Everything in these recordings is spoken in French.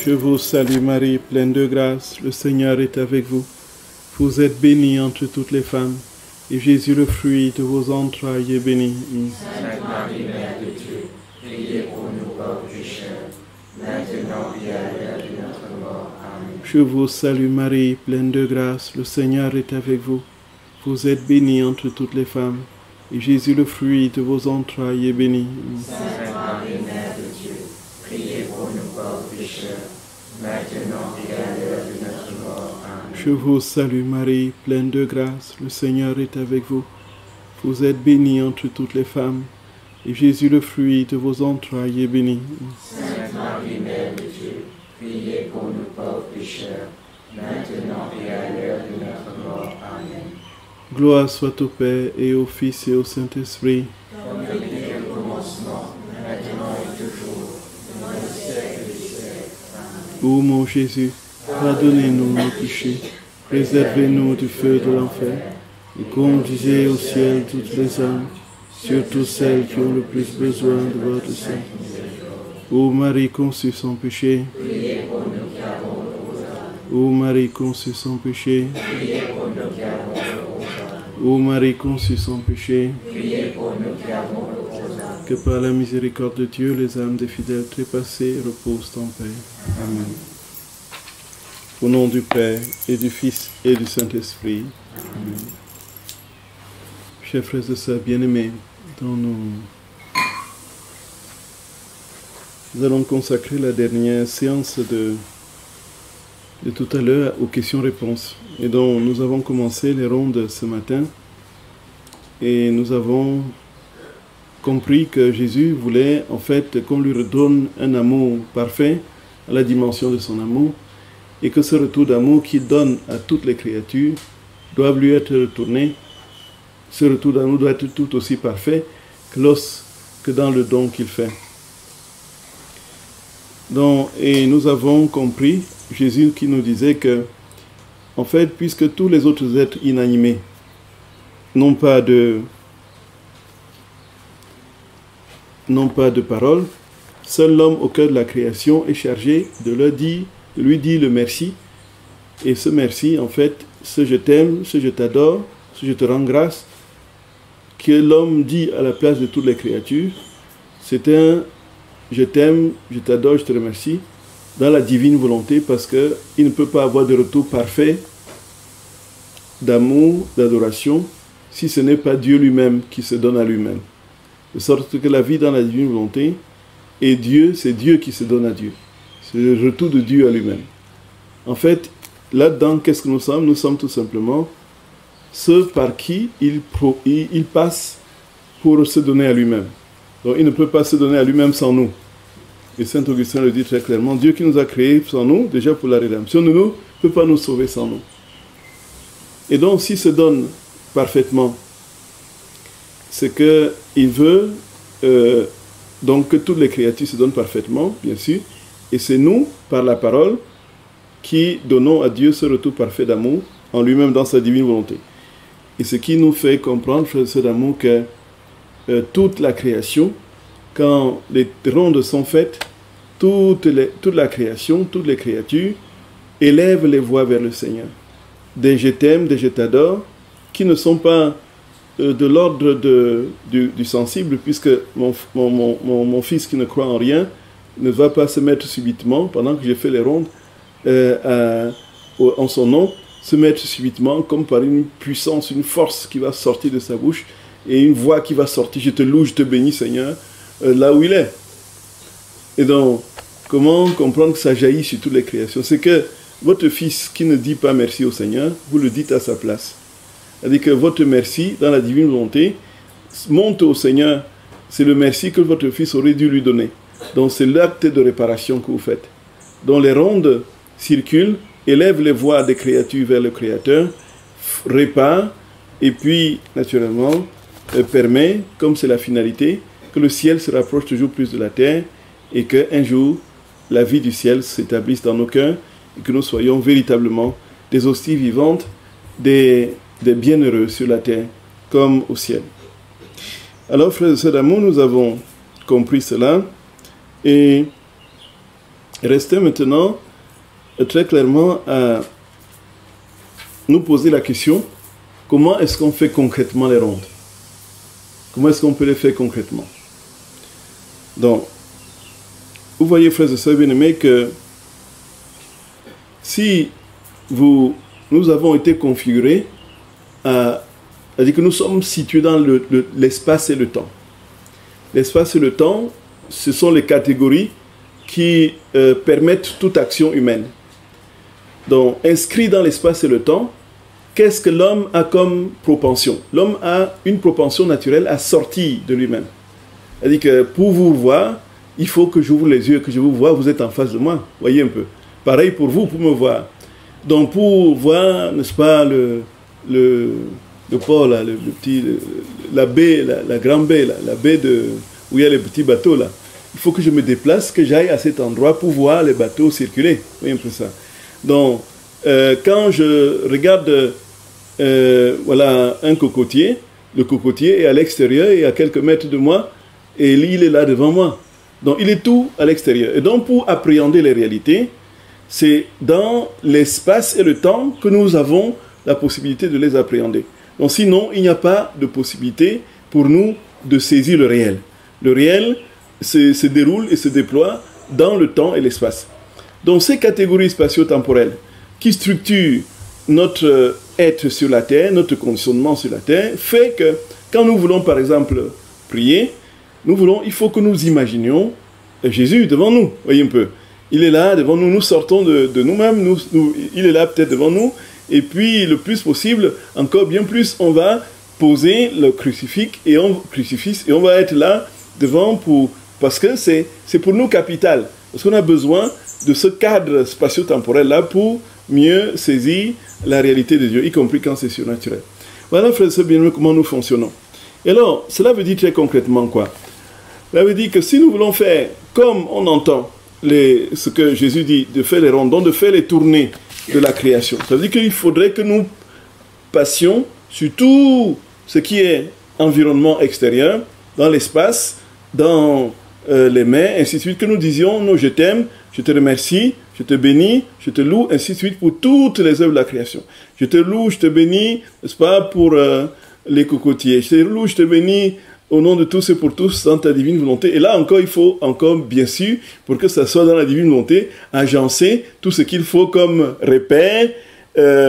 Je vous salue Marie, pleine de grâce, le Seigneur est avec vous. Vous êtes bénie entre toutes les femmes, et Jésus, le fruit de vos entrailles, est béni. Sainte Marie, Mère de Dieu, priez pour nous pauvres pécheurs, maintenant et à l'heure de notre mort. Amen. Je vous salue Marie, pleine de grâce, le Seigneur est avec vous. Vous êtes bénie entre toutes les femmes, et Jésus, le fruit de vos entrailles, est béni. Sainte Marie, Mère de Dieu, priez pour nous pauvres pécheurs, maintenant et à l'heure de notre mort. Amen. Je vous salue Marie, pleine de grâce, le Seigneur est avec vous. Vous êtes bénie entre toutes les femmes, et Jésus, le fruit de vos entrailles, est béni. Sainte Marie, Mère de Dieu, priez pour nous pauvres pécheurs, maintenant et à l'heure de notre mort. Amen. Gloire soit au Père, et au Fils, et au Saint-Esprit. Comme il était au commencement, maintenant et toujours, dans le siècle des siècles. Amen. Ô mon Jésus, pardonnez-nous nos péchés, préservez-nous du feu de l'enfer, et conduisez au ciel toutes les âmes, surtout celles qui ont le plus besoin de votre sang. Ô Marie conçue sans péché, Priez pour nous qui avons le âme. ô Marie conçue sans péché, Priez pour nous qui avons le âme. ô Marie conçue sans péché, Priez pour nous qui avons le âme. que par la miséricorde de Dieu, les âmes des fidèles trépassés reposent en paix. Amen. Au nom du Père, et du Fils, et du Saint-Esprit. Amen. Chers frères et sœurs bien-aimés, nous allons consacrer la dernière séance de tout à l'heure aux questions-réponses. Et donc nous avons commencé les rondes ce matin, et nous avons compris que Jésus voulait en fait qu'on lui redonne un amour parfait à la dimension de son amour, et que ce retour d'amour qu'il donne à toutes les créatures doit lui être retourné. Ce retour d'amour doit être tout aussi parfait que dans le don qu'il fait. Donc, et nous avons compris, Jésus qui nous disait que, en fait, puisque tous les autres êtres inanimés n'ont pas de parole, seul l'homme au cœur de la création est chargé de lui dire le merci. Et ce merci, en fait, ce je t'aime, ce je t'adore, ce je te rends grâce, que l'homme dit à la place de toutes les créatures, c'est un je t'aime, je t'adore, je te remercie, dans la divine volonté, parce qu'il ne peut pas avoir de retour parfait d'amour, d'adoration, si ce n'est pas Dieu lui-même qui se donne à lui-même. De sorte que la vie dans la divine volonté, et Dieu, c'est Dieu qui se donne à Dieu. C'est le retour de Dieu à lui-même. En fait, là-dedans, qu'est-ce que nous sommes? Nous sommes tout simplement ceux par qui il passe pour se donner à lui-même. Donc il ne peut pas se donner à lui-même sans nous. Et Saint Augustin le dit très clairement, Dieu qui nous a créés sans nous, déjà pour la rédemption de nous, ne peut pas nous sauver sans nous. Et donc s'il se donne parfaitement, c'est qu'il veut donc que toutes les créatures se donnent parfaitement, bien sûr, et c'est nous, par la parole, qui donnons à Dieu ce retour parfait d'amour en lui-même dans sa divine volonté. Et ce qui nous fait comprendre, frères et sœurs d'amour, que toute la création, quand les rondes sont faites, toute la création, toutes les créatures élèvent les voix vers le Seigneur. Des je t'aime, des je t'adore, qui ne sont pas de l'ordre du sensible, puisque mon fils qui ne croit en rien ne va pas se mettre subitement, pendant que j'ai fait les rondes en son nom, se mettre subitement comme par une puissance, une force qui va sortir de sa bouche, et une voix qui va sortir, je te loue, je te bénis Seigneur, là où il est. Et donc, comment comprendre que ça jaillit sur toutes les créations? C'est que votre fils qui ne dit pas merci au Seigneur, vous le dites à sa place. C'est-à-dire que votre merci, dans la divine volonté, monte au Seigneur, c'est le merci que votre fils aurait dû lui donner. Donc c'est l'acte de réparation que vous faites. Donc les rondes circulent, élèvent les voix des créatures vers le Créateur, réparent, et puis, naturellement, permet, comme c'est la finalité, que le ciel se rapproche toujours plus de la terre, et qu'un jour, la vie du ciel s'établisse dans nos cœurs, et que nous soyons véritablement des hosties vivantes, des bienheureux sur la terre, comme au ciel. Alors, frères et sœurs d'amour, nous avons compris cela, et rester maintenant très clairement à nous poser la question, comment est-ce qu'on fait concrètement les rondes? Comment est-ce qu'on peut les faire concrètement? Donc, vous voyez, frères et sœurs bien-aimés, que si nous avons été configurés c'est-à-dire que nous sommes situés dans l'espace et le temps. L'espace et le temps, ce sont les catégories qui permettent toute action humaine. Donc, inscrit dans l'espace et le temps, qu'est-ce que l'homme a comme propension? L'homme a une propension naturelle à sortir de lui-même. C'est-à-dire que pour vous voir, il faut que j'ouvre les yeux, que je vous vois, vous êtes en face de moi. Voyez un peu. Pareil pour vous, pour me voir. Donc, pour voir, n'est-ce pas, le port, là, le petit, la baie, la grande baie, là, la baie où il y a les petits bateaux, là. Il faut que je me déplace, que j'aille à cet endroit pour voir les bateaux circuler. Voyez un peu ça. Donc, quand je regarde voilà, un cocotier, le cocotier est à l'extérieur et à quelques mètres de moi, et il est là devant moi. Donc, il est tout à l'extérieur. Et donc, pour appréhender les réalités, c'est dans l'espace et le temps que nous avons la possibilité de les appréhender. Donc, sinon, il n'y a pas de possibilité pour nous de saisir le réel. Le réel se déroule et se déploie dans le temps et l'espace. Donc, ces catégories spatio-temporelles qui structurent notre être sur la terre, notre conditionnement sur la terre, fait que quand nous voulons, par exemple, prier, il faut que nous imaginions Jésus devant nous. Voyez un peu. Il est là devant nous, nous sortons de nous-mêmes, il est là peut-être devant nous, et puis le plus possible, encore bien plus, on va poser le crucifix et on va être là devant parce que c'est pour nous capital. Parce qu'on a besoin de ce cadre spatio-temporel-là pour mieux saisir la réalité de Dieu, y compris quand c'est surnaturel. Voilà, frères et sœurs bien-aimés, comment nous fonctionnons. Et alors, cela veut dire très concrètement quoi? Cela veut dire que si nous voulons faire comme on entend ce que Jésus dit, de faire les rondons, de faire les tournées de la création, ça veut dire qu'il faudrait que nous passions sur tout ce qui est environnement extérieur, dans l'espace, dans les mains, ainsi de suite, que nous disions, non, je t'aime, je te remercie, je te bénis, je te loue, ainsi de suite, pour toutes les œuvres de la création. Je te loue, je te bénis, n'est-ce pas, pour les cocotiers. Je te loue, je te bénis, au nom de tous et pour tous, dans ta divine volonté. Et là encore, il faut encore, bien sûr, pour que ça soit dans la divine volonté, agencer tout ce qu'il faut comme repère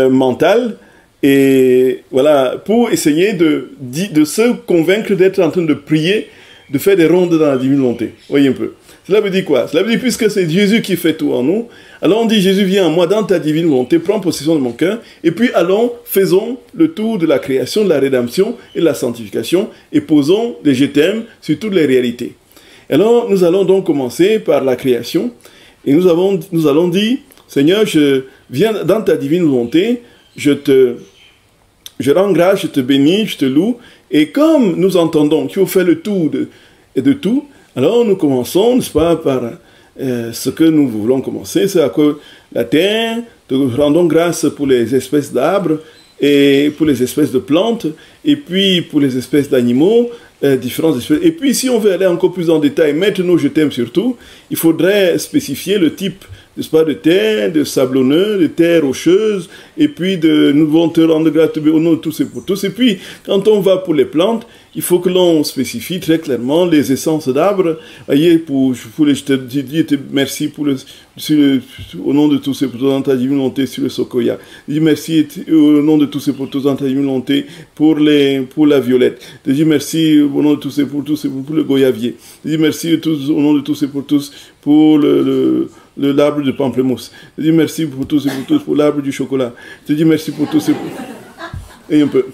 mental, et voilà, pour essayer de se convaincre d'être en train de prier, de faire des rondes dans la divine volonté. Voyez un peu. Cela veut dire quoi? Cela veut dire, puisque c'est Jésus qui fait tout en nous, alors on dit, Jésus, viens en moi dans ta divine volonté, prends possession de mon cœur, et puis allons, faisons le tour de la création, de la rédemption et de la sanctification, et posons des je t'aime sur toutes les réalités. Alors, nous allons donc commencer par la création, et nous allons dire, Seigneur, je viens dans ta divine volonté, je rends grâce, je te bénis, je te loue, et comme nous entendons qu'il faut faire le tour de tout, alors nous commençons, n'est-ce pas, par ce que nous voulons commencer, c'est à quoi la terre, nous rendons grâce pour les espèces d'arbres et pour les espèces de plantes, et puis pour les espèces d'animaux, différentes espèces. Et puis si on veut aller encore plus en détail, maintenant je t'aime surtout, il faudrait spécifier le type, n'est-ce pas, de terre, de sablonneux, de terre rocheuse, et puis nous voulons te rendre grâce au nom de tous et pour tous. Et puis, quand on va pour les plantes, il faut que l'on spécifie très clairement les essences d'arbres. Voyez, je te dis merci au nom de tous et pour tous dans ta divine volonté sur le Sokoya. Je dis merci au nom de tous et pour tous dans ta divine volonté pour la violette. Je dis merci au nom de tous et pour le goyavier. Je dis merci au nom de tous et pour tous pour l'arbre de pamplemousse. Je dis merci pour tous et pour tous pour l'arbre du chocolat. Je dis merci pour tous et pour... Et un peu.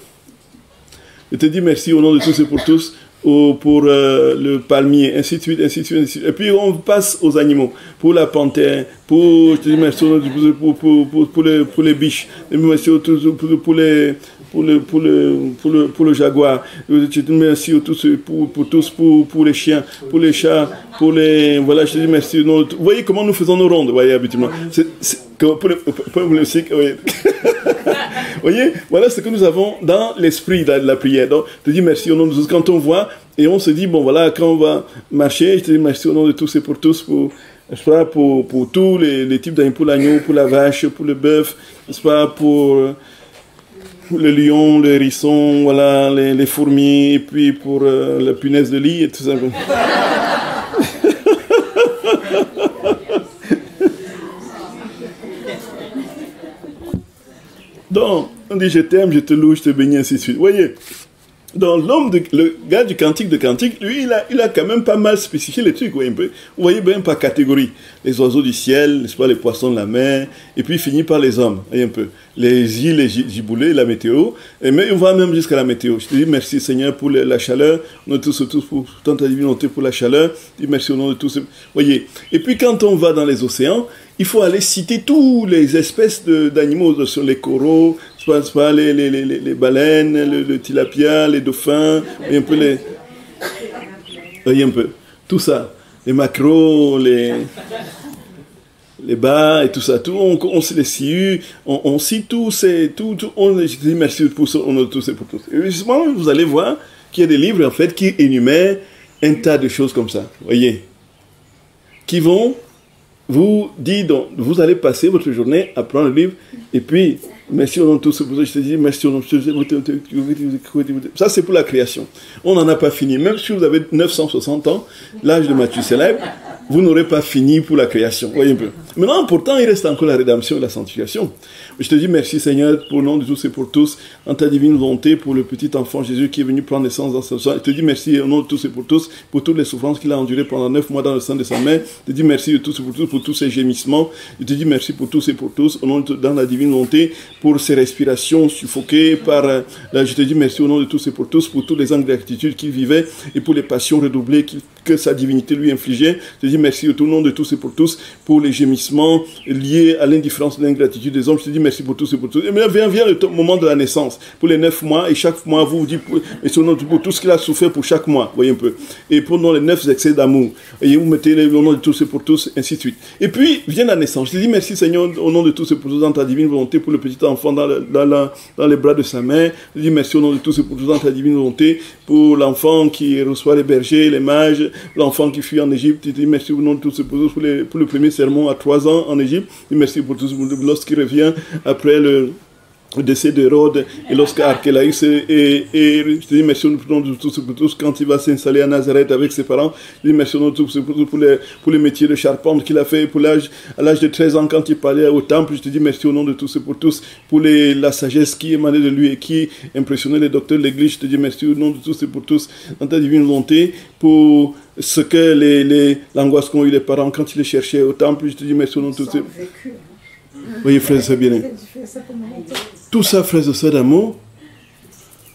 Je te dis merci au nom de tous et pour tous pour le palmier, ainsi de suite, ainsi de suite, ainsi de suite. Et puis on passe aux animaux, pour la panthère, je te dis merci pour les biches, merci pour le jaguar, je te dis merci pour tous, pour les chiens, pour les chats, voilà, je te dis merci. Vous voyez comment nous faisons nos rondes, vous voyez, habituellement. Vous voyez, voilà ce que nous avons dans l'esprit de la prière. Donc, je te dis merci au nom de tous. Quand on voit, et on se dit, bon voilà, quand on va marcher, je te dis merci au nom de tous et pour tous, pour n'est-ce pas, pour tous les types d'animaux, pour l'agneau, pour la vache, pour le bœuf, n'est-ce pas, pour le lion, le hérisson, voilà, les fourmis, et puis pour la punaise de lit et tout ça. Donc, on dit je t'aime, je te loue, je te bénis, ainsi de suite. Vous voyez, donc le gars du cantique de cantique, lui, il a quand même pas mal spécifié les trucs. Vous voyez bien par catégorie. Les oiseaux du ciel, n'est-ce pas, les poissons de la mer, et puis il finit par les hommes. Voyez un peu. Les îles, les giboulées, la météo. Mais on va même jusqu'à la météo. Je te dis merci Seigneur pour la chaleur. On est tous pour tant ta divinité pour la chaleur. Je dis merci au nom de tous. Vous voyez. Et puis quand on va dans les océans, il faut aller citer toutes les espèces d'animaux, sur les coraux, pas les baleines, le tilapia, les dauphins, voyez un peu voyez un peu, tout ça, les maquereaux, les bas et tout ça, tout, on sait les cius, on cite tout, on dit merci pour ça, on a tous et pour tous. Et justement, vous allez voir qu'il y a des livres en fait qui énumèrent un tas de choses comme ça, voyez, qui vont vous dire, donc, vous allez passer votre journée à prendre le livre, et puis, merci au nom de tous, je te dis, merci au nom de tous, ça c'est pour la création. On n'en a pas fini, même si vous avez 960 ans, l'âge de Matthieu célèbre, vous n'aurez pas fini pour la création, voyez un peu. Maintenant, pourtant, il reste encore la rédemption et la sanctification. Je te dis merci Seigneur, pour le nom de tous et pour tous, en ta divine volonté, pour le petit enfant Jésus qui est venu prendre naissance dans ce sang. Je te dis merci au nom de tous et pour tous, pour toutes les souffrances qu'il a endurées pendant 9 mois dans le sein de sa mère. Je te dis merci de tous et pour tous ses gémissements. Je te dis merci pour tous et pour tous, au nom de, dans la divine volonté, pour ses respirations suffoquées par... là, je te dis merci au nom de tous et pour tous les angles d'ingratitude qu'il vivait et pour les passions redoublées que sa divinité lui infligeait. Je te dis merci au nom de tous et pour tous, pour les gémissements liés à l'indifférence et l'ingratitude des hommes. Je te dis merci pour tous et pour tous. Et maintenant vient le moment de la naissance, pour les 9 mois, et chaque mois vous dites, et pour tout ce qu'il a souffert pour chaque mois, voyez un peu. Et pendant les 9 excès d'amour, et vous mettez le nom de tous et pour tous, ainsi de suite. Et puis vient la naissance. Je te dis merci Seigneur, au nom de tous et pour tous, dans ta divine volonté, pour le petit enfant dans les bras de sa mère. Je te dis merci au nom de tous et pour tous, dans ta divine volonté, pour l'enfant qui reçoit les bergers, les mages, l'enfant qui fuit en Égypte. Je te dis merci au nom de tous et pour tous, pour le premier sermon à 3 ans en Égypte. Je te dis merci pour tous, lorsqu'il revient après le décès d'Hérode, et lorsqu'Archélaïs et je te dis merci au nom de tous pour tous, quand il va s'installer à Nazareth avec ses parents. Je te dis merci au nom de tous pour les métiers de charpente qu'il a fait, à l'âge de 13 ans quand il parlait au temple. Je te dis merci au nom de tous et pour tous, pour la sagesse qui émanait de lui et qui impressionnait les docteurs de l'église. Je te dis merci au nom de tous et pour tous, dans ta divine volonté, pour ce que l'angoisse qu'ont eu les parents quand ils les cherchaient au temple. Je te dis merci au nom de tous. Voyez, frères et sœurs bien-aimés. Tout ça, frères et sœurs d'amour,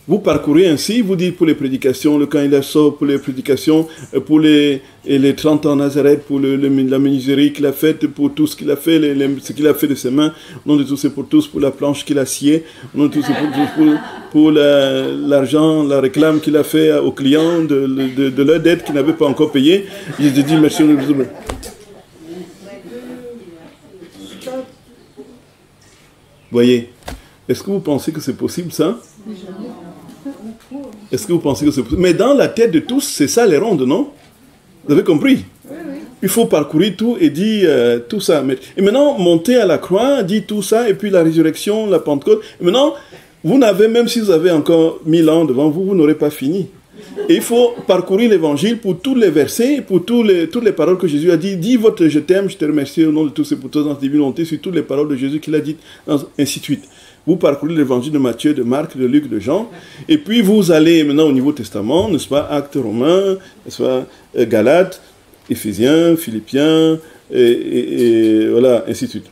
vous parcourez ainsi, vous dites pour les prédications, le camp il sort pour les prédications, pour les 30 ans à Nazareth, pour la menuiserie qu'il a faite, pour tout ce qu'il a fait, ce qu'il a fait de ses mains, au nom de tous et pour tous, pour la planche qu'il a sciée, au nom de tous et pour tous, pour l'argent, la réclame qu'il a fait aux clients de leur dette qu'ils n'avaient pas encore payé. Il te dit merci. Voyez, est-ce que vous pensez que c'est possible ça? Est-ce que vous pensez que c'est possible? Mais dans la tête de tous, c'est ça les rondes, non? Vous avez compris? Il faut parcourir tout et dire tout ça. Et maintenant, monter à la croix, dire tout ça, et puis la résurrection, la Pentecôte. Et maintenant, vous n'avez, même si vous avez encore 1000 ans devant vous, vous n'aurez pas fini. Et il faut parcourir l'évangile pour tous les versets, pour toutes les paroles que Jésus a dit. Dis votre je t'aime, je te remercie au nom de tous et pour tous dans ta divine volonté, sur toutes les paroles de Jésus qu'il a dites, ainsi de suite. Vous parcourez l'évangile de Matthieu, de Marc, de Luc, de Jean, et puis vous allez maintenant au Nouveau Testament, n'est-ce pas, Actes romains, n'est-ce pas, Galates, Éphésiens, Philippiens, et voilà, ainsi de suite.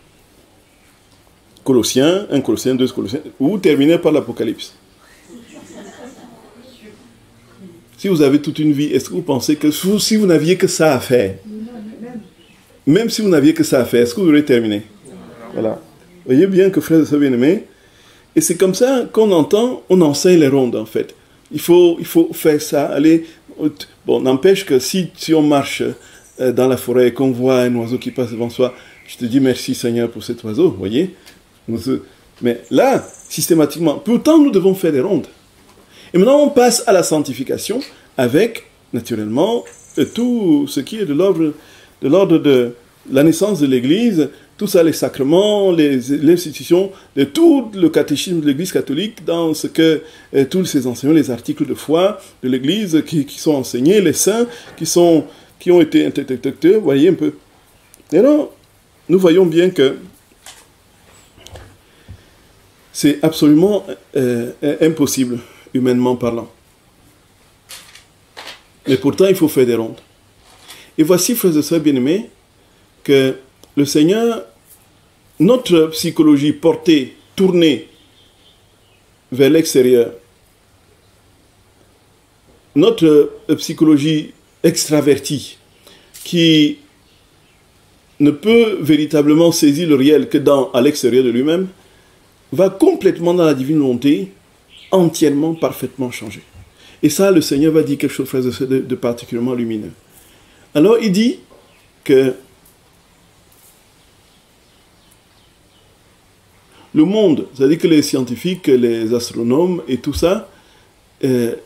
Colossiens, 1 Colossiens, 2 Colossiens, vous terminez par l'Apocalypse. Si vous avez toute une vie, est-ce que vous pensez que si vous n'aviez que ça à faire, même si vous n'aviez que ça à faire, est-ce que vous aurez terminé? Voilà. Voyez bien que frères et sœurs bien-aimés, et c'est comme ça qu'on entend, on enseigne les rondes en fait. Il faut faire ça, aller... Bon, n'empêche que si on marche dans la forêt et qu'on voit un oiseau qui passe devant soi, je te dis merci Seigneur pour cet oiseau, vous voyez? Mais là, systématiquement, pourtant nous devons faire des rondes. Et maintenant, on passe à la sanctification avec, naturellement, tout ce qui est de l'ordre la naissance de l'Église, tout ça, les sacrements, l'institution de tout le catéchisme de l'Église catholique, dans ce que tous ces enseignements, les articles de foi de l'Église qui sont enseignés, les saints qui ont été interprétés, vous voyez un peu. Et alors, nous voyons bien que c'est absolument impossible, humainement parlant. Mais pourtant, il faut faire des rondes. Et voici, frères et sœurs bien-aimés, que le Seigneur, notre psychologie portée, tournée vers l'extérieur, notre psychologie extravertie, qui ne peut véritablement saisir le réel que à l'extérieur de lui-même, va complètement dans la divine volonté, entièrement, parfaitement changer. Et ça, le Seigneur va dire quelque chose, frères et sœurs, de particulièrement lumineux. Alors, il dit que le monde, c'est-à-dire que les scientifiques, les astronomes et tout ça,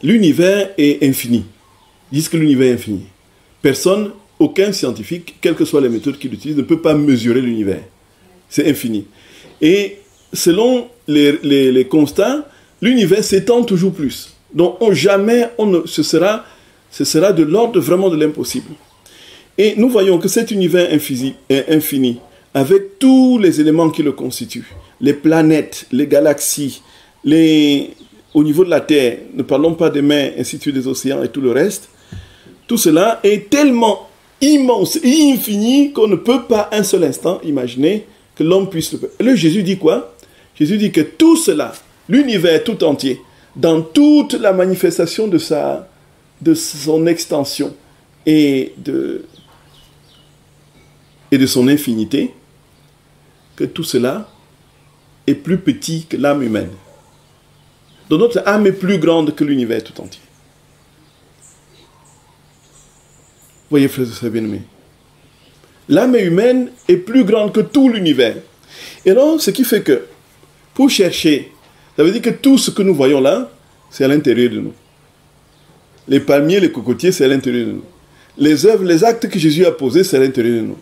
l'univers est infini. Ils disent que l'univers est infini. Personne, aucun scientifique, quelles que soient les méthodes qu'il utilise, ne peut pas mesurer l'univers. C'est infini. Et selon les constats, l'univers s'étend toujours plus. Donc ce sera de l'ordre vraiment de l'impossible. Et nous voyons que cet univers infini, avec tous les éléments qui le constituent, les planètes, les galaxies, au niveau de la Terre, ne parlons pas des mers, ainsi de suite, des océans et tout le reste, tout cela est tellement immense et infini qu'on ne peut pas un seul instant imaginer que l'homme puisse le faire. Et là, Jésus dit quoi? Jésus dit que tout cela, l'univers tout entier, dans toute la manifestation de son extension et de son infinité, que tout cela est plus petit que l'âme humaine. Donc notre âme est plus grande que l'univers tout entier. Voyez, frères et sœurs bien-aimés, l'âme humaine est plus grande que tout l'univers. Et donc, ce qui fait que, pour chercher, ça veut dire que tout ce que nous voyons là, c'est à l'intérieur de nous. Les palmiers, les cocotiers, c'est à l'intérieur de nous. Les œuvres, les actes que Jésus a posés, c'est à l'intérieur de nous.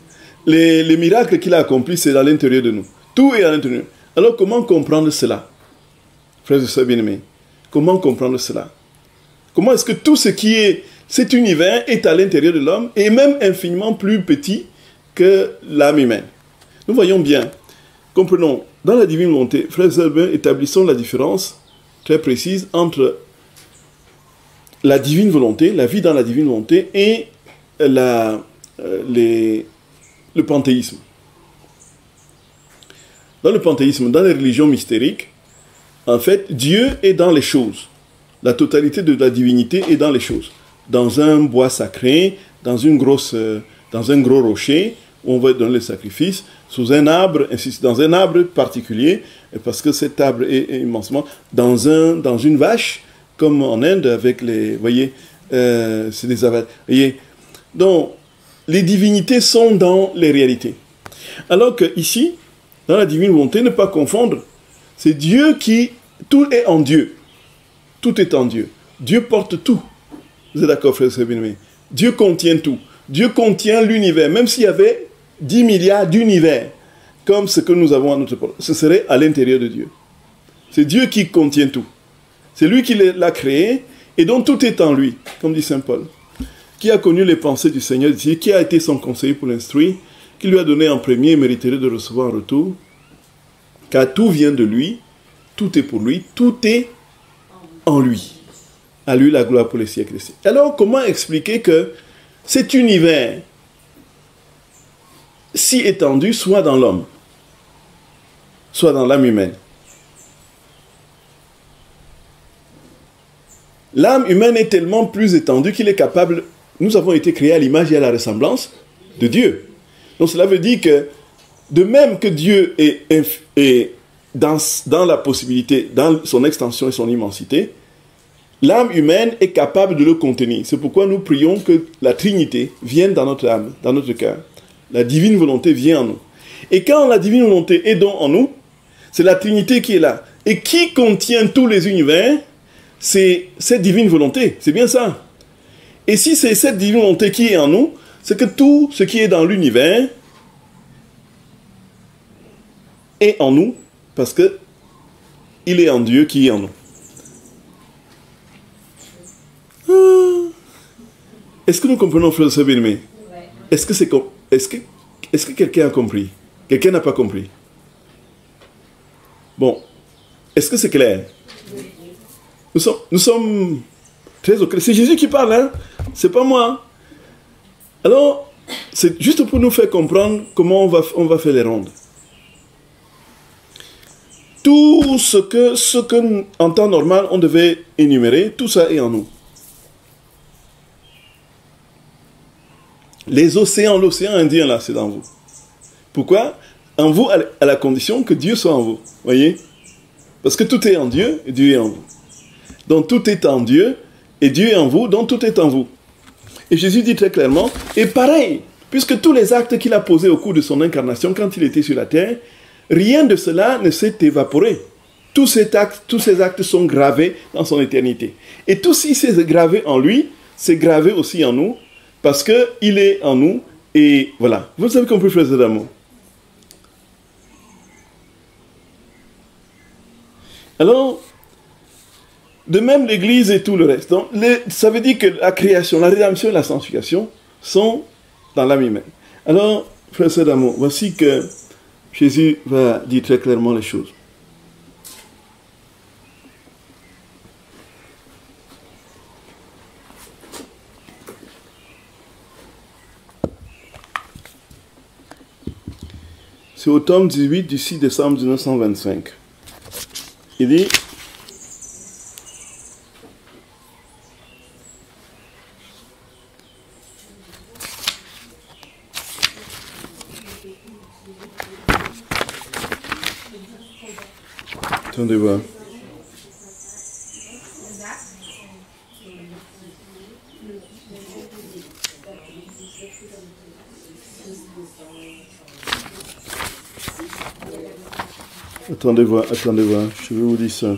Les miracles qu'il a accomplis, c'est à l'intérieur de nous. Tout est à l'intérieur de nous. Alors, comment comprendre cela, frères et sœurs bien-aimés? Comment comprendre cela? Comment est-ce que tout ce qui est cet univers est à l'intérieur de l'homme et même infiniment plus petit que l'âme humaine? Nous voyons bien, comprenons, dans la divine volonté, frères et sœurs, établissons la différence très précise entre la divine volonté, la vie dans la divine volonté et le panthéisme. Dans le panthéisme, dans les religions mystériques, en fait, Dieu est dans les choses. La totalité de la divinité est dans les choses. Dans un bois sacré, dans un gros rocher, où on va donner le sacrifice, sous un arbre, dans un arbre particulier, parce que cet arbre est immensement, dans une vache, comme en Inde, avec les, voyez, c'est des avatars. Voyez, donc, les divinités sont dans les réalités. Alors que ici, dans la divine volonté, ne pas confondre, c'est Dieu tout est en Dieu. Tout est en Dieu. Dieu porte tout. Vous êtes d'accord, frère et sœur bien-aimés? Dieu contient tout. Dieu contient l'univers. Même s'il y avait 10 milliards d'univers, comme ce que nous avons à notre porte, ce serait à l'intérieur de Dieu. C'est Dieu qui contient tout. C'est lui qui l'a créé, et donc tout est en lui, comme dit saint Paul. Qui a connu les pensées du Seigneur, qui a été son conseiller pour l'instruire, qui lui a donné en premier et mériterait de recevoir en retour, car tout vient de lui, tout est pour lui, tout est en lui. À lui la gloire pour les siècles des siècles. Alors, comment expliquer que cet univers si étendu soit dans l'homme, soit dans l'âme humaine? L'âme humaine est tellement plus étendue qu'il est capable... Nous avons été créés à l'image et à la ressemblance de Dieu. Donc cela veut dire que, de même que Dieu est dans la possibilité, dans son extension et son immensité, l'âme humaine est capable de le contenir. C'est pourquoi nous prions que la Trinité vienne dans notre âme, dans notre cœur. La divine volonté vient en nous. Et quand la divine volonté est donc en nous, c'est la Trinité qui est là. Et qui contient tous les univers, c'est cette divine volonté. C'est bien ça. Et si c'est cette divine volonté qui est en nous, c'est que tout ce qui est dans l'univers est en nous, parce que il est en Dieu qui est en nous. Est-ce que nous comprenons, frères et sœurs bien-aimés? Est-ce que quelqu'un a compris? Quelqu'un n'a pas compris? Bon, est-ce que c'est clair? Nous sommes très au clair. C'est Jésus qui parle, hein? C'est pas moi. Alors, c'est juste pour nous faire comprendre comment on va faire les rondes. Tout ce que en temps normal, on devait énumérer, tout ça est en nous. L'océan Indien, là, c'est dans vous. Pourquoi? En vous, à la condition que Dieu soit en vous. Voyez? Parce que tout est en Dieu, et Dieu est en vous. Donc tout est en Dieu, et Dieu est en vous, donc tout est en vous. Et Jésus dit très clairement, et pareil, puisque tous les actes qu'il a posés au cours de son incarnation, quand il était sur la terre, rien de cela ne s'est évaporé. Tous ces actes sont gravés dans son éternité. Et tout ce qui s'est gravé en lui, c'est gravé aussi en nous, parce qu'il est en nous, et voilà. Vous avez compris, frères et d'amour. Alors, de même l'Église et tout le reste. Donc, ça veut dire que la création, la rédemption et la sanctification sont dans l'âme humaine. Alors, frères et d'amour, voici que Jésus va dire très clairement les choses. C'est au tome 18 du 6 décembre 1925. Il dit... Attendez voir. Attendez voir, je vais vous dire ça.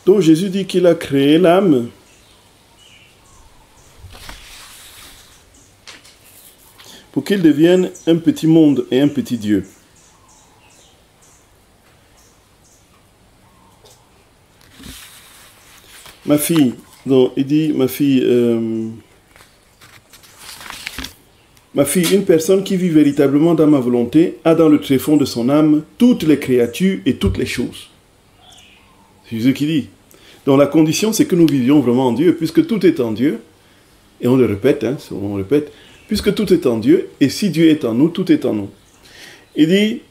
Donc Jésus dit qu'il a créé l'âme pour qu'il devienne un petit monde et un petit Dieu. Ma fille, donc il dit, ma fille, une personne qui vit véritablement dans ma volonté a dans le tréfonds de son âme toutes les créatures et toutes les choses. C'est Jésus qui dit. Donc la condition, c'est que nous vivions vraiment en Dieu, puisque tout est en Dieu, et on le répète, hein, on le répète, puisque tout est en Dieu, et si Dieu est en nous, tout est en nous. Il dit,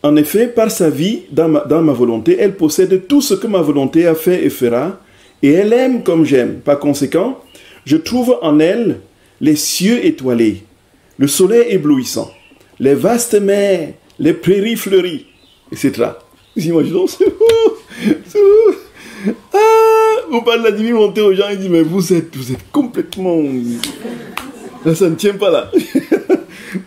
en effet, par sa vie, dans ma volonté, elle possède tout ce que ma volonté a fait et fera, et elle aime comme j'aime. Par conséquent, je trouve en elle les cieux étoilés, le soleil éblouissant, les vastes mers, les prairies fleuries, etc. Vous imaginez, c'est fou. On parle de la divinité aux gens, ils disent, mais vous êtes complètement... Là, ça ne tient pas là.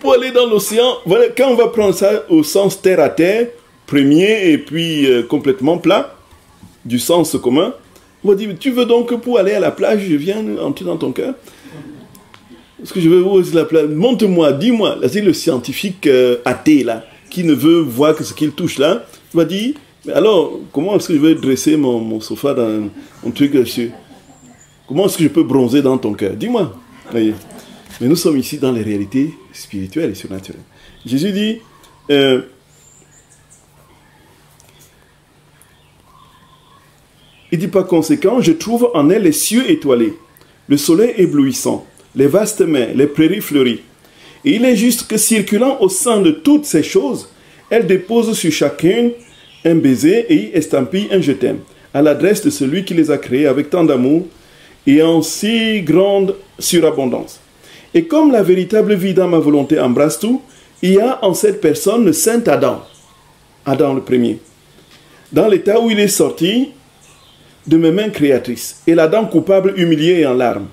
Pour aller dans l'océan, voilà, quand on va prendre ça au sens terre à terre, premier et puis complètement plat, du sens commun, on va dire, tu veux donc que pour aller à la plage, je viens entrer dans ton cœur? Est-ce que je veux voir la plage? Montre-moi, dis-moi. Là, c'est le scientifique athée, là, qui ne veut voir que ce qu'il touche là. Il va dire, mais alors, comment est-ce que je vais dresser mon sofa dans mon truc dessus? Comment est-ce que je peux bronzer dans ton cœur? Dis-moi. Voyez. Mais nous sommes ici dans les réalités spirituelles et surnaturelles. Jésus dit, il dit par conséquent, je trouve en elle les cieux étoilés, le soleil éblouissant, les vastes mers, les prairies fleuries. Et il est juste que circulant au sein de toutes ces choses, elle dépose sur chacune un baiser et y estampille un je t'aime, à l'adresse de celui qui les a créés avec tant d'amour et en si grande surabondance. Et comme la véritable vie dans ma volonté embrasse tout, il y a en cette personne le saint Adam, Adam le premier, dans l'état où il est sorti de mes mains créatrices, et l'Adam coupable, humilié et en larmes.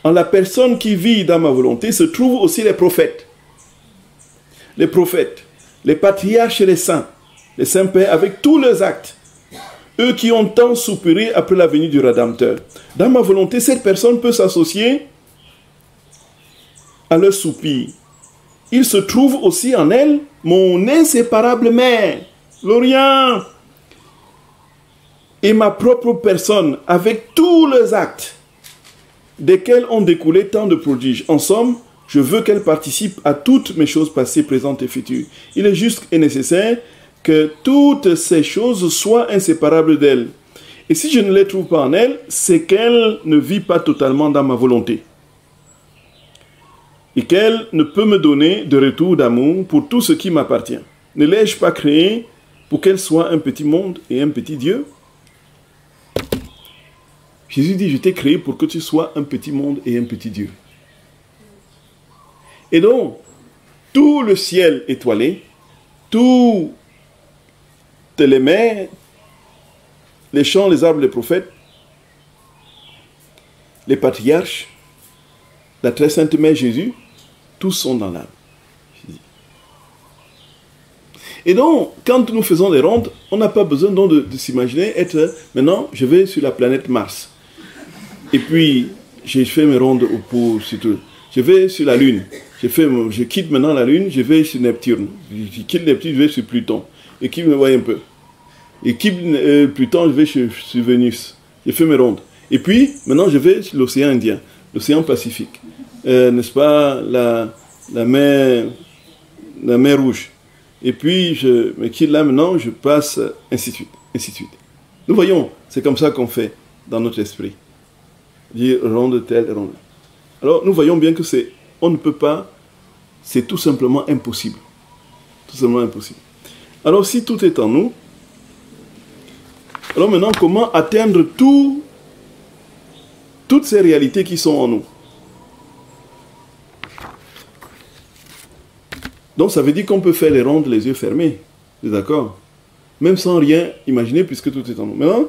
En la personne qui vit dans ma volonté se trouvent aussi les prophètes, les patriarches et les saints, les saints pères avec tous leurs actes, eux qui ont tant soupiré après la venue du Rédempteur. Dans ma volonté, cette personne peut s'associer à leur soupir. Il se trouve aussi en elle mon inséparable mère, Lorient, et ma propre personne, avec tous leurs actes, desquels ont découlé tant de prodiges. En somme, je veux qu'elle participe à toutes mes choses passées, présentes et futures. Il est juste et nécessaire que toutes ces choses soient inséparables d'elle. Et si je ne les trouve pas en elle, c'est qu'elle ne vit pas totalement dans ma volonté. Et qu'elle ne peut me donner de retour d'amour pour tout ce qui m'appartient. Ne l'ai-je pas créée pour qu'elle soit un petit monde et un petit Dieu? Jésus dit, je t'ai créé pour que tu sois un petit monde et un petit Dieu. Et donc, tout le ciel étoilé, toutes les mers, les champs, les arbres, les prophètes, les patriarches, la très sainte mère Jésus, tous sont dans l'âme. Et donc, quand nous faisons des rondes, on n'a pas besoin donc de s'imaginer être, maintenant, je vais sur la planète Mars. Et puis, j'ai fait mes rondes pour surtout. Je vais sur la Lune. Je quitte maintenant la Lune, je vais sur Neptune. Je quitte Neptune, je vais sur Pluton. Et qui me voit un peu. Et quitte Pluton, je vais sur Vénus. J'ai fait mes rondes. Et puis, maintenant, je vais sur l'océan Indien, l'océan Pacifique. N'est-ce pas, la mer Rouge. Et puis, je me quitte là maintenant, je passe, ainsi de suite, ainsi de suite. Nous voyons, c'est comme ça qu'on fait dans notre esprit. Dire ronde telle, ronde. Alors, nous voyons bien que on ne peut pas, c'est tout simplement impossible. Tout simplement impossible. Alors, si tout est en nous, alors maintenant, comment atteindre toutes ces réalités qui sont en nous? Donc, ça veut dire qu'on peut faire les rondes les yeux fermés. Vous êtes d'accord? Même sans rien imaginer, puisque tout est en nous. Maintenant,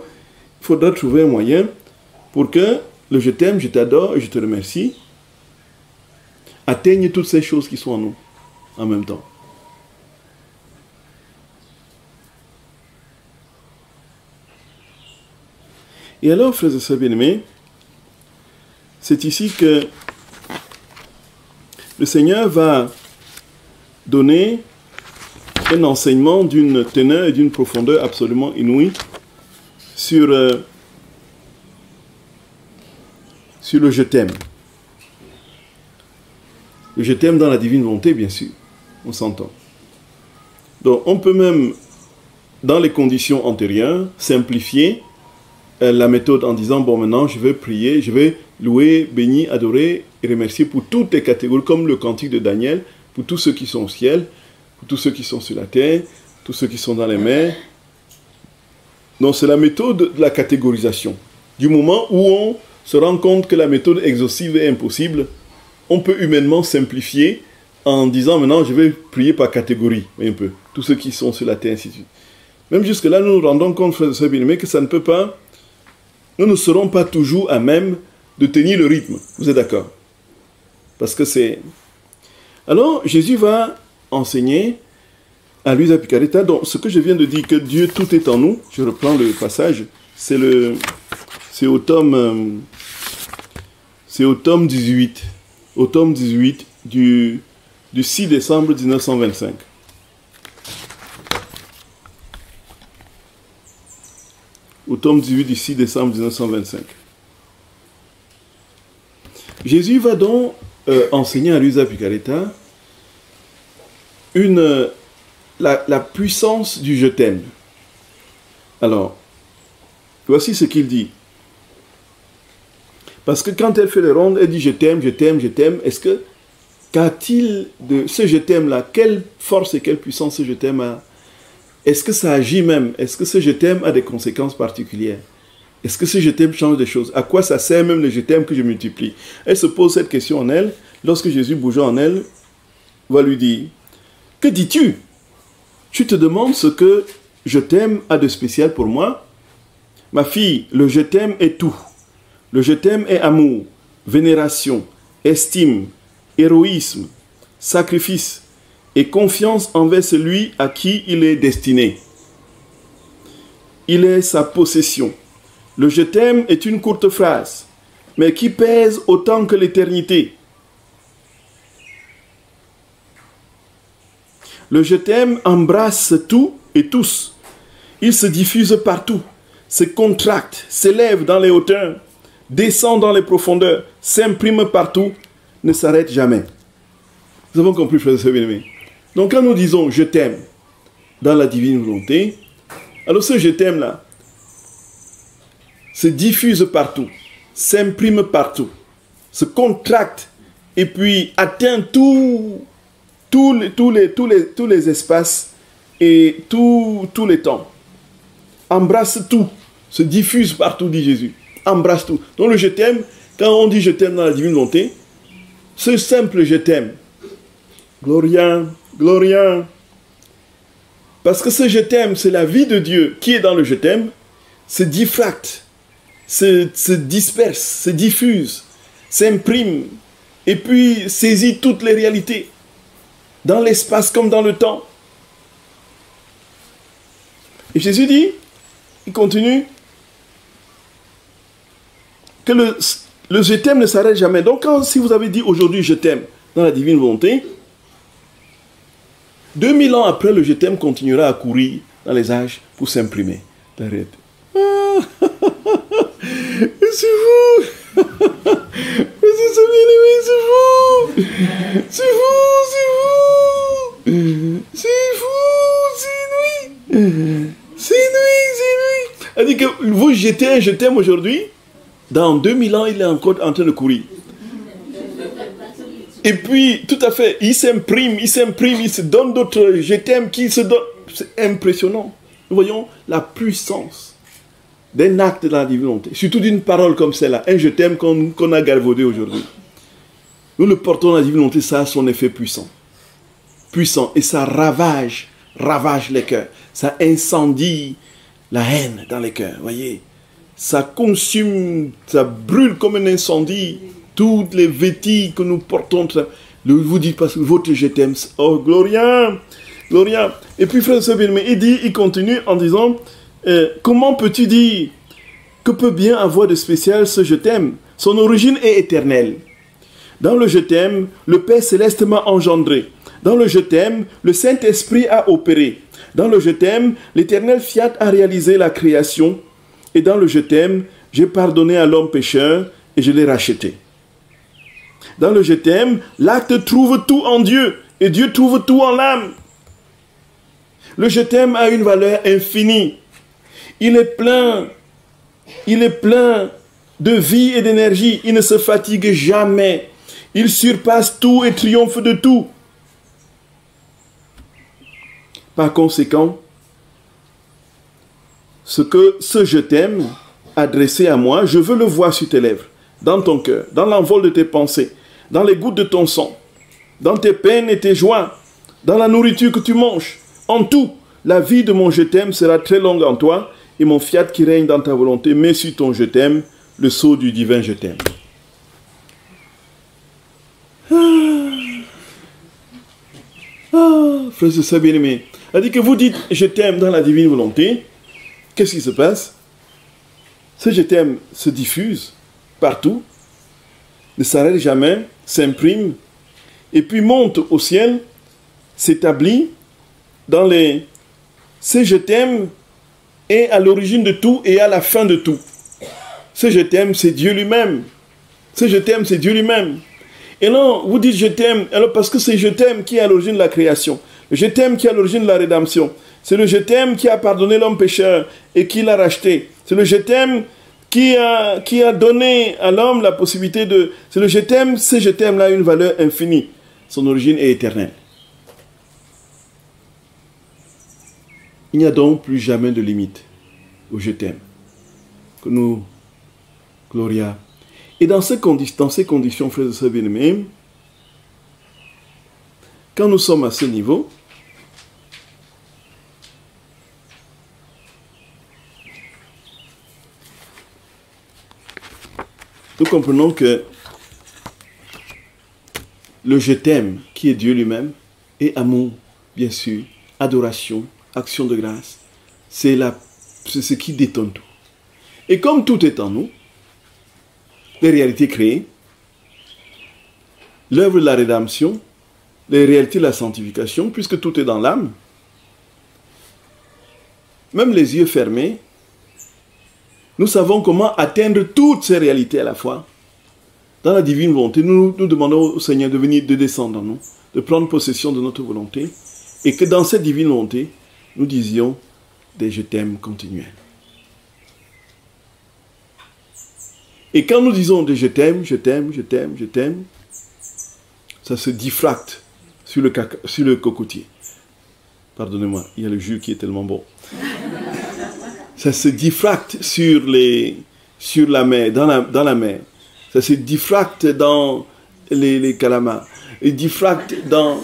il faudra trouver un moyen pour que le je t'aime, je t'adore et je te remercie atteigne toutes ces choses qui sont en nous en même temps. Et alors, frères et sœurs bien-aimés, c'est ici que le Seigneur va donner un enseignement d'une teneur et d'une profondeur absolument inouïe sur le je t'aime. Le je t'aime dans la divine volonté, bien sûr, on s'entend. Donc on peut même, dans les conditions antérieures, simplifier la méthode en disant, bon maintenant je vais prier, je vais louer, bénir, adorer et remercier pour toutes les catégories, comme le cantique de Daniel, pour tous ceux qui sont au ciel, pour tous ceux qui sont sur la terre, tous ceux qui sont dans les mers. Donc c'est la méthode de la catégorisation. Du moment où on se rend compte que la méthode exhaustive est impossible, on peut humainement simplifier en disant maintenant je vais prier par catégorie, un peu, tous ceux qui sont sur la terre, ainsi de suite. Même jusque-là, nous nous rendons compte, frères et sœurs bien-aimés, que ça ne peut pas, nous ne serons pas toujours à même de tenir le rythme. Vous êtes d'accord? Parce que c'est... Alors, Jésus va enseigner à Luisa Picaretta, donc ce que je viens de dire, que Dieu, tout est en nous, je reprends le passage, c'est au tome 18, au tome 18 du 6 décembre 1925. Au tome 18 du 6 décembre 1925. Jésus va donc enseigner à Luisa Picaretta la puissance du je t'aime. Alors, voici ce qu'il dit. Parce que quand elle fait les rondes, elle dit je t'aime, je t'aime, je t'aime. Est-ce que, qu'a-t-il de ce je t'aime là? Quelle force et quelle puissance ce je t'aime a? Est-ce que ça agit même? Est-ce que ce je t'aime a des conséquences particulières? Est-ce que ce je t'aime change des choses? À quoi ça sert même le je t'aime que je multiplie? Elle se pose cette question en elle, lorsque Jésus, bougeant en elle, va lui dire, que dis-tu? Tu te demandes ce que je t'aime a de spécial pour moi? Ma fille, le je t'aime est tout. Le je t'aime est amour, vénération, estime, héroïsme, sacrifice et confiance envers celui à qui il est destiné. il est sa possession. Le je t'aime est une courte phrase, mais qui pèse autant que l'éternité. Le je t'aime embrasse tout et tous. Il se diffuse partout, se contracte, s'élève dans les hauteurs, descend dans les profondeurs, s'imprime partout, ne s'arrête jamais. Nous avons compris, frères et sœurs bien-aimés. Donc quand nous disons « je t'aime » dans la divine volonté, alors ce « je t'aime » là se diffuse partout, s'imprime partout, se contracte et puis atteint tous les espaces et tous les temps. Embrasse tout, se diffuse partout, dit Jésus. Embrasse tout. Donc le « je t'aime », quand on dit « je t'aime » dans la divine volonté, ce simple « je t'aime », Gloria, Gloria. Parce que ce je t'aime, c'est la vie de Dieu qui est dans le je t'aime, se diffracte, se disperse, se diffuse, s'imprime, et puis saisit toutes les réalités, dans l'espace comme dans le temps. Et Jésus dit, il continue, que le je t'aime ne s'arrête jamais. Donc si vous avez dit aujourd'hui je t'aime dans la divine volonté, 2000 ans après, le je t'aime continuera à courir dans les âges pour s'imprimer. Arrête. Ah, c'est vous. C'est bien-aimé, c'est vous. C'est vous, c'est vous. C'est vous, c'est nuit. C'est nuit, c'est nuit. Elle dit que vous jetez un je t'aime aujourd'hui, dans 2000 ans, il est encore en train de courir. Et puis, tout à fait, il s'imprime, il se donne d'autres je t'aime qui se donnent. C'est impressionnant. Nous voyons la puissance d'un acte de la divine volonté. Surtout d'une parole comme celle-là, un je t'aime qu'on a galvaudé aujourd'hui. Nous le portons dans la divine volonté, ça a son effet puissant. Puissant. Et ça ravage les cœurs. Ça incendie la haine dans les cœurs, voyez. Ça consume, ça brûle comme un incendie. Toutes les vêtilles que nous portons, vous dites parce que votre je t'aime, oh Gloria, Gloria. Et puis frère Sabine, il continue en disant, comment peux-tu dire, que peut bien avoir de spécial ce je t'aime? Son origine est éternelle. Dans le je t'aime, le Père Céleste m'a engendré. Dans le je t'aime, le Saint-Esprit a opéré. Dans le je t'aime, l'Éternel Fiat a réalisé la création. Et dans le je t'aime, j'ai pardonné à l'homme pécheur et je l'ai racheté. Dans le je t'aime, l'acte trouve tout en Dieu et Dieu trouve tout en l'âme. Le je t'aime a une valeur infinie. Il est plein de vie et d'énergie. Il ne se fatigue jamais. Il surpasse tout et triomphe de tout. Par conséquent, ce je t'aime adressé à moi, je veux le voir sur tes lèvres, dans ton cœur, dans l'envol de tes pensées, dans les gouttes de ton sang, dans tes peines et tes joies, dans la nourriture que tu manges. En tout, la vie de mon je t'aime sera très longue en toi, et mon fiat qui règne dans ta volonté met sur ton je t'aime le sceau du divin je t'aime. Frère et sœurs bien-aimés, elle dit que vous dites je t'aime dans la divine volonté, qu'est-ce qui se passe? Ce je t'aime se diffuse partout, ne s'arrête jamais, s'imprime, et puis monte au ciel, s'établit dans les... Ce je t'aime est à l'origine de tout et à la fin de tout. Ce je t'aime, c'est Dieu lui-même. Ce je t'aime, c'est Dieu lui-même. Et non, vous dites je t'aime, alors parce que c'est je t'aime qui est à l'origine de la création. Le je t'aime qui est à l'origine de la rédemption. C'est le je t'aime qui a pardonné l'homme pécheur et qui l'a racheté. C'est le je t'aime qui a donné à l'homme la possibilité de... C'est le je t'aime, ce je t'aime là a une valeur infinie. Son origine est éternelle. Il n'y a donc plus jamais de limite au je t'aime. Que nous, Gloria. Et dans ces conditions, frères et sœurs bien-aimés, quand nous sommes à ce niveau, nous comprenons que le je t'aime, qui est Dieu lui-même, et amour, bien sûr, adoration, action de grâce, c'est la c'est ce qui détonne tout. Et comme tout est en nous, les réalités créées, l'œuvre de la rédemption, les réalités de la sanctification, puisque tout est dans l'âme, même les yeux fermés, nous savons comment atteindre toutes ces réalités à la fois. Dans la divine volonté, nous demandons au Seigneur de venir, de descendre en nous, de prendre possession de notre volonté, et que dans cette divine volonté, nous disions des je t'aime continuels. Et quand nous disons des je t'aime, je t'aime, je t'aime, je t'aime, ça se diffracte sur le cocotier. Pardonnez-moi, il y a le jus qui est tellement bon. Ça se diffracte sur la mer, dans la mer. Ça se diffracte dans les calamars. Il diffracte dans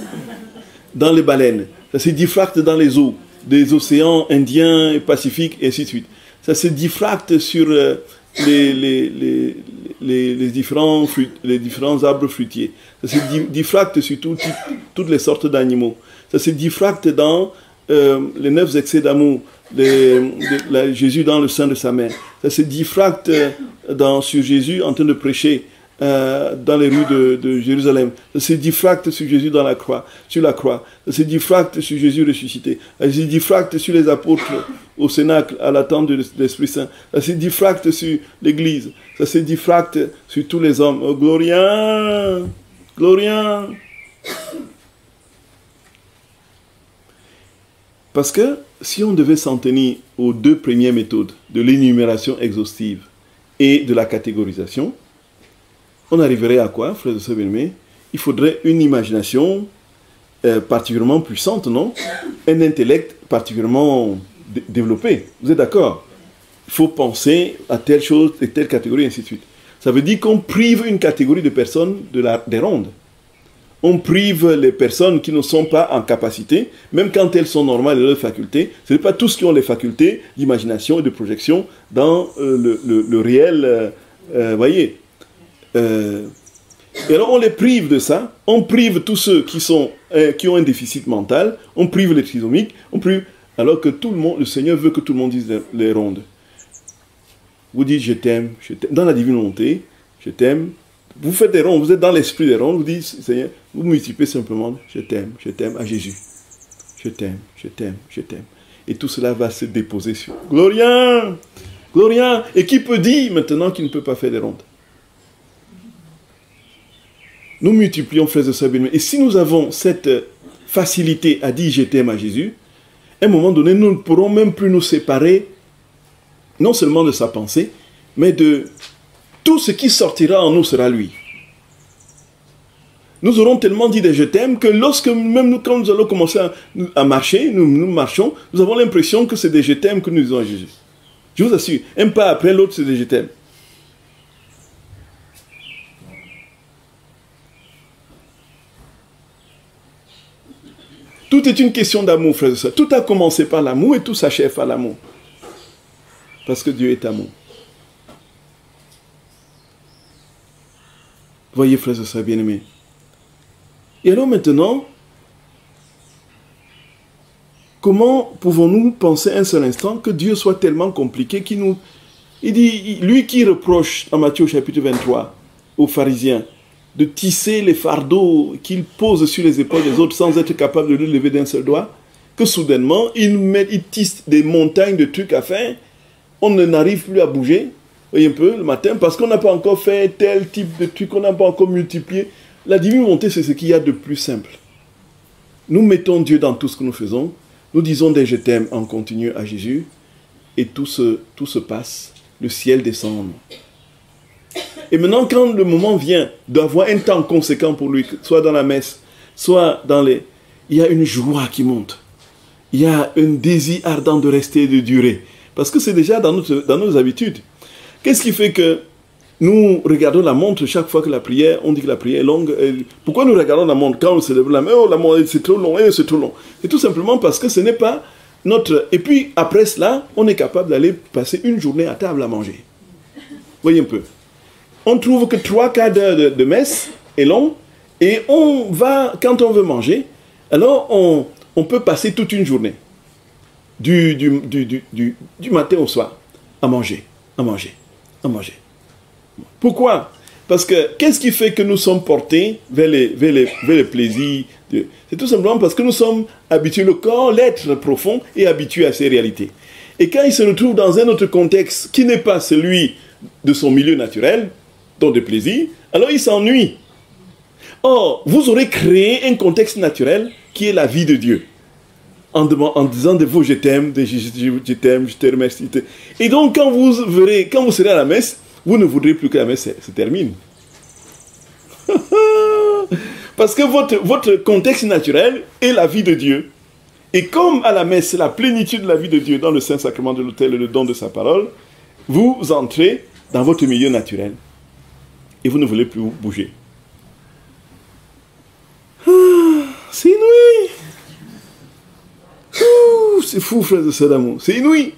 les baleines. Ça se diffracte dans les eaux, des océans Indiens et Pacifiques, et ainsi de suite. Ça se diffracte sur les différents arbres fruitiers. Ça se diffracte sur toutes les sortes d'animaux. Ça se diffracte dans les 9 excès d'amour, Jésus dans le sein de sa mère. Ça se diffracte sur Jésus en train de prêcher dans les rues de Jérusalem. Ça se diffracte sur Jésus sur la croix. Ça se diffracte sur Jésus ressuscité. Ça se diffracte sur les apôtres au Cénacle à l'attente de l'Esprit Saint. Ça se diffracte sur l'Église. Ça se diffracte sur tous les hommes. Oh, Gloria! Gloria! Parce que si on devait s'en tenir aux 2 premières méthodes de l'énumération exhaustive et de la catégorisation, on arriverait à quoi, frères et sœurs bien-aimés? Il faudrait une imagination particulièrement puissante, non? Un intellect particulièrement développé. Vous êtes d'accord? Il faut penser à telle chose, et telle catégorie, et ainsi de suite. Ça veut dire qu'on prive une catégorie de personnes des rondes. On prive les personnes qui ne sont pas en capacité, même quand elles sont normales et leurs facultés. Ce n'est pas tous qui ont les facultés d'imagination et de projection dans le réel, voyez. Et alors on les prive de ça. On prive tous ceux qui ont un déficit mental. On prive les trisomiques. Alors que tout le monde, le Seigneur veut que tout le monde dise les rondes. Vous dites je t'aime. Dans la divine volonté, je t'aime. Vous faites des ronds, vous êtes dans l'esprit des ronds, vous dites, Seigneur, vous multipliez simplement, je t'aime à Jésus. Je t'aime, je t'aime, je t'aime. Et tout cela va se déposer sur Gloria, Gloria. Et qui peut dire maintenant qu'il ne peut pas faire des rondes? Nous multiplions, frères et sœurs bien-aimés. Et si nous avons cette facilité à dire je t'aime à Jésus, à un moment donné, nous ne pourrons même plus nous séparer, non seulement de sa pensée, mais de tout ce qui sortira en nous sera lui. Nous aurons tellement dit des je t'aime que lorsque même nous, quand nous allons commencer à marcher, nous marchons, nous avons l'impression que c'est des je t'aime que nous disons à Jésus. Je vous assure, un pas après l'autre, c'est des je t'aime. Tout est une question d'amour, frères et sœurs. Tout a commencé par l'amour et tout s'achève par l'amour. Parce que Dieu est amour. Voyez, frères et sœurs bien-aimés. Et alors maintenant, comment pouvons-nous penser un seul instant que Dieu soit tellement compliqué qu'il nous... Il dit, lui qui reproche en Matthieu chapitre 23 aux pharisiens de tisser les fardeaux qu'il pose sur les épaules des autres sans être capable de le lever d'un seul doigt, que soudainement, il tisse des montagnes de trucs à faire, on n'arrive plus à bouger. Voyez un peu, le matin, parce qu'on n'a pas encore fait tel type de truc, on n'a pas encore multiplié. La divine volonté, c'est ce qu'il y a de plus simple. Nous mettons Dieu dans tout ce que nous faisons. Nous disons des je t'aime en continu à Jésus. Et tout se passe. Le ciel descend. Et maintenant, quand le moment vient d'avoir un temps conséquent pour lui, soit dans la messe, soit dans les... Il y a une joie qui monte. Il y a un désir ardent de rester et de durer. Parce que c'est déjà dans nos habitudes. Qu'est-ce qui fait que nous regardons la montre chaque fois que la prière, on dit que la prière est longue. Pourquoi nous regardons la montre quand on se lève la main? Oh, la montre, c'est trop long, c'est trop long. C'est tout simplement parce que ce n'est pas notre... Et puis, après cela, on est capable d'aller passer une journée à table à manger. Voyez un peu. On trouve que 3/4 d'heure de messe est long, et on va, quand on veut manger, alors on peut passer toute une journée. du matin au soir, à manger, à manger, à manger. Pourquoi? Parce que qu'est-ce qui fait que nous sommes portés vers les plaisirs? C'est tout simplement parce que nous sommes habitués, le corps, l'être profond est habitué à ces réalités. Et quand il se retrouve dans un autre contexte qui n'est pas celui de son milieu naturel, donc de plaisir, alors il s'ennuie. Or, vous aurez créé un contexte naturel qui est la vie de Dieu. En disant de vous, je t'aime, je t'aime, je te remercie. Et donc, quand vous serez à la messe, vous ne voudrez plus que la messe se termine. Parce que votre contexte naturel est la vie de Dieu. Et comme à la messe, c'est la plénitude de la vie de Dieu dans le Saint-Sacrement de l'autel et le don de sa parole, vous entrez dans votre milieu naturel. Et vous ne voulez plus bouger. C'est inouï. C'est fou, frères et sœurs d'amour. C'est inouï.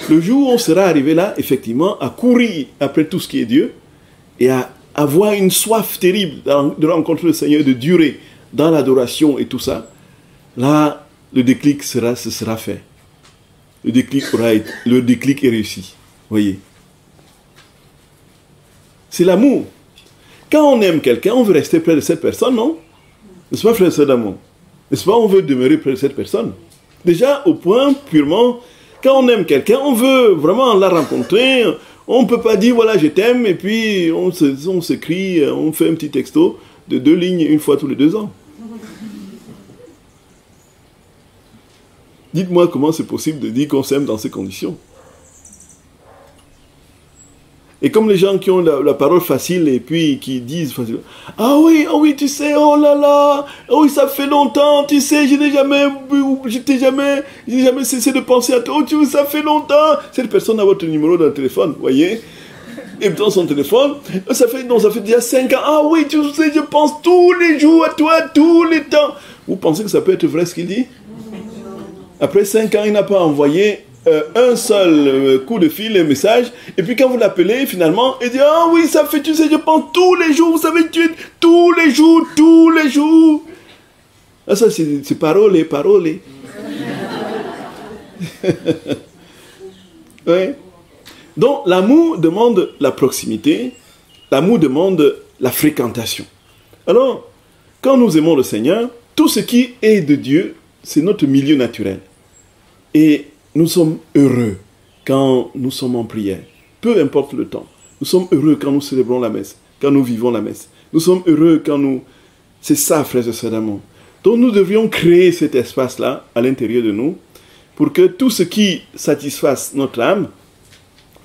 Le jour où on sera arrivé là, effectivement, à courir après tout ce qui est Dieu et à avoir une soif terrible de rencontrer le Seigneur, de durer dans l'adoration et tout ça, là, le déclic se sera fait. Le déclic est réussi. Voyez. C'est l'amour. Quand on aime quelqu'un, on veut rester près de cette personne, non? N'est-ce pas, frère et sœur d'amour? N'est-ce pas, on veut demeurer près de cette personne? Déjà, au point purement, quand on aime quelqu'un, on veut vraiment la rencontrer. On ne peut pas dire, voilà, je t'aime, et puis on s'écrit, on fait un petit texto de 2 lignes une fois tous les 2 ans. Dites-moi comment c'est possible de dire qu'on s'aime dans ces conditions. Et comme les gens qui ont la parole facile et puis qui disent facilement, ah oui, tu sais, oh là là, oh oui, ça fait longtemps, tu sais, je n'ai jamais cessé de penser à toi, oh, ça fait longtemps. Cette personne a votre numéro dans le téléphone, voyez, et dans son téléphone, ça fait déjà 5 ans, ah oui, tu sais, je pense tous les jours à toi, tous les temps. Vous pensez que ça peut être vrai ce qu'il dit? Après 5 ans, il n'a pas envoyé un seul coup de fil, un message, et puis quand vous l'appelez, finalement, il dit, ah oui, ça fait, tu sais, je pense tous les jours, vous savez, tous les jours. Ah, ça, c'est parole. Ouais. Donc, l'amour demande la proximité, l'amour demande la fréquentation. Alors, quand nous aimons le Seigneur, tout ce qui est de Dieu, c'est notre milieu naturel. Et nous sommes heureux quand nous sommes en prière, peu importe le temps. Nous sommes heureux quand nous célébrons la messe, quand nous vivons la messe. Nous sommes heureux quand nous... C'est ça, frères et sœurs d'amour. Donc nous devrions créer cet espace-là à l'intérieur de nous pour que tout ce qui satisfasse notre âme,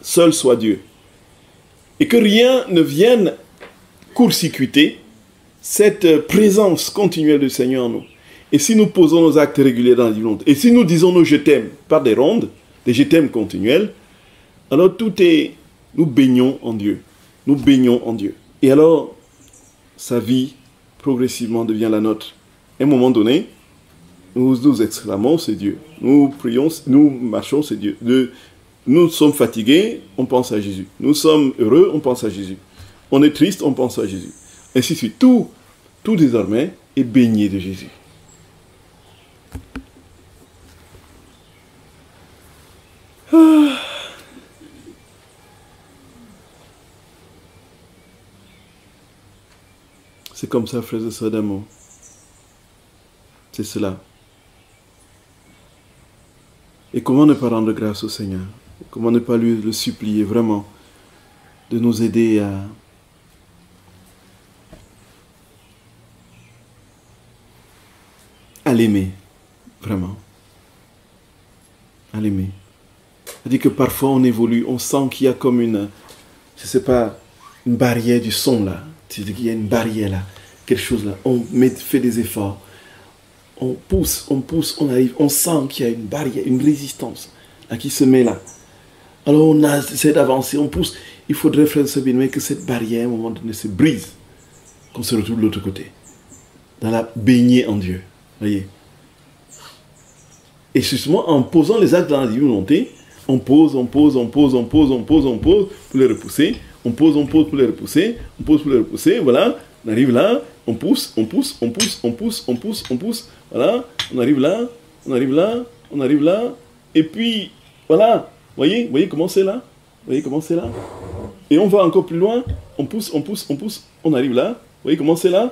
seul soit Dieu. Et que rien ne vienne court-circuiter cette présence continuelle du Seigneur en nous. Et si nous posons nos actes réguliers dans la volonté, et si nous disons nos je t'aime par des rondes, des je t'aime continuels, alors nous baignons en Dieu. Nous baignons en Dieu. Et alors, sa vie progressivement devient la nôtre. À un moment donné, nous exclamons, c'est Dieu. Nous prions, nous marchons, c'est Dieu. Nous sommes fatigués, on pense à Jésus. Nous sommes heureux, on pense à Jésus. On est triste, on pense à Jésus. Ainsi de suite. Tout désormais est baigné de Jésus. C'est comme ça, frères et sœurs d'amour. C'est cela. Et comment ne pas rendre grâce au Seigneur? Comment ne pas lui le supplier vraiment de nous aider à l'aimer, vraiment. À l'aimer. C'est-à-dire que parfois on évolue, on sent qu'il y a comme une barrière du son là. C'est-à-dire qu'il y a une barrière là, quelque chose là. On fait des efforts. On pousse, on arrive, on sent qu'il y a une barrière, une résistance là, qui se met là. Alors on essaie d'avancer, on pousse. Il faudrait, frère Sabine, que cette barrière, à un moment donné, se brise. Qu'on se retrouve de l'autre côté. Dans la baignée en Dieu. Voyez. Et justement, en posant les actes dans la divine volonté, on pose pour les repousser. On pose pour les repousser. Voilà, on arrive là, on pousse, on pousse, on pousse, on pousse, on pousse, on pousse. Voilà, on arrive là, on arrive là, on arrive là. Et puis, voilà, voyez comment c'est là? Vous voyez comment c'est là? Et on va encore plus loin, on pousse, on pousse, on pousse, on arrive là. Vous voyez comment c'est là?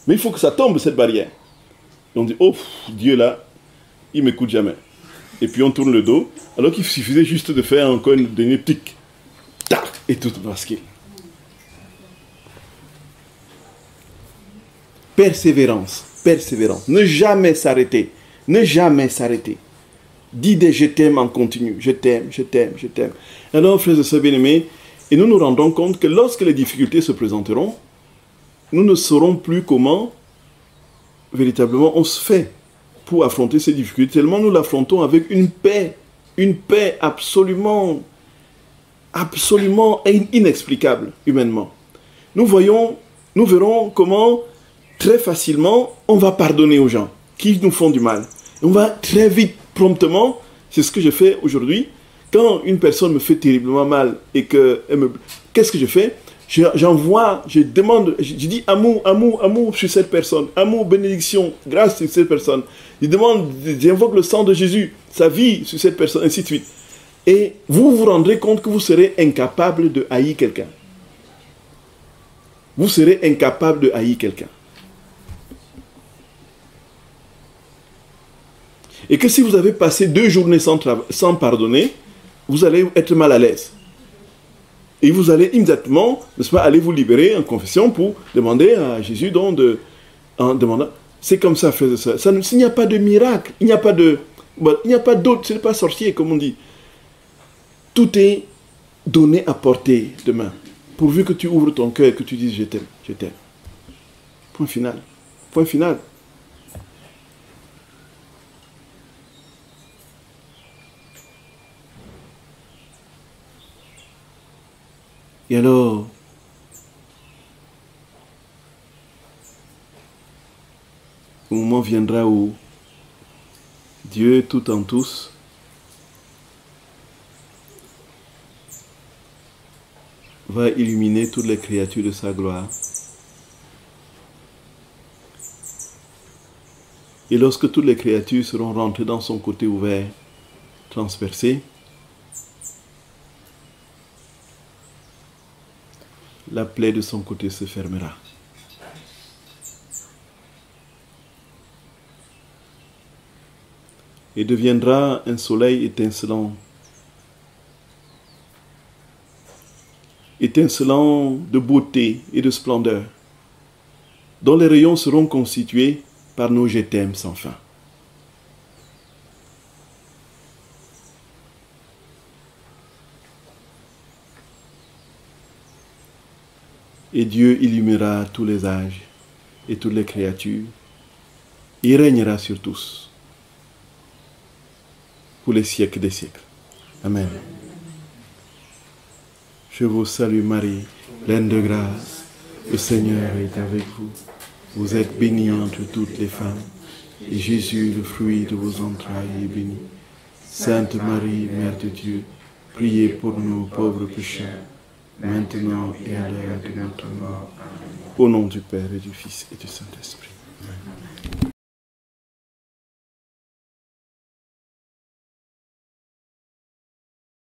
Mais il faut que ça tombe, cette barrière. Et on dit, oh, Dieu là, il ne m'écoute jamais. Et puis on tourne le dos, alors qu'il suffisait juste de faire encore une dernière tic. Tac, et tout bascule. Persévérance, persévérance. Ne jamais s'arrêter. Ne jamais s'arrêter. Dis des je t'aime en continu. Je t'aime, je t'aime, je t'aime. Alors, frères et sœurs bien-aimés, et nous nous rendons compte que lorsque les difficultés se présenteront, nous ne saurons plus comment véritablement on se fait pour affronter ces difficultés. Tellement nous l'affrontons avec une paix absolument inexplicable humainement. Nous verrons comment très facilement on va pardonner aux gens qui nous font du mal. Et on va très vite, promptement, c'est ce que je fais aujourd'hui, quand une personne me fait terriblement mal et que qu'est-ce que je fais? J'envoie, je demande, je dis amour, amour, amour sur cette personne, amour, bénédiction, grâce sur cette personne. Je demande, j'invoque le sang de Jésus, sa vie sur cette personne, ainsi de suite. Et vous vous rendrez compte que vous serez incapable de haïr quelqu'un. Vous serez incapable de haïr quelqu'un. Et que si vous avez passé 2 journées sans pardonner, vous allez être mal à l'aise. Et vous allez immédiatement, n'est-ce pas, aller vous libérer en confession pour demander à Jésus donc en demandant. C'est comme ça, frères et sœurs. Il n'y a pas de miracle, il n'y a pas d'autre, ce n'est pas sorcier, comme on dit. Tout est donné à portée de main. Pourvu que tu ouvres ton cœur et que tu dises je t'aime, je t'aime. Point final. Point final. Et alors, le moment viendra où Dieu, tout en tous, va illuminer toutes les créatures de sa gloire. Et lorsque toutes les créatures seront rentrées dans son côté ouvert, transpercé, la plaie de son côté se fermera. Et deviendra un soleil étincelant. Étincelant de beauté et de splendeur, dont les rayons seront constitués par nos je t'aime sans fin. Et Dieu illuminera tous les âges et toutes les créatures. Il régnera sur tous pour les siècles des siècles. Amen. Je vous salue Marie, pleine de grâce. Le Seigneur est avec vous. Vous êtes bénie entre toutes les femmes. Et Jésus, le fruit de vos entrailles, est béni. Sainte Marie, Mère de Dieu, priez pour nous pauvres pécheurs, maintenant et à l'heure de notre mort. Au nom du Père et du Fils et du Saint-Esprit. Amen.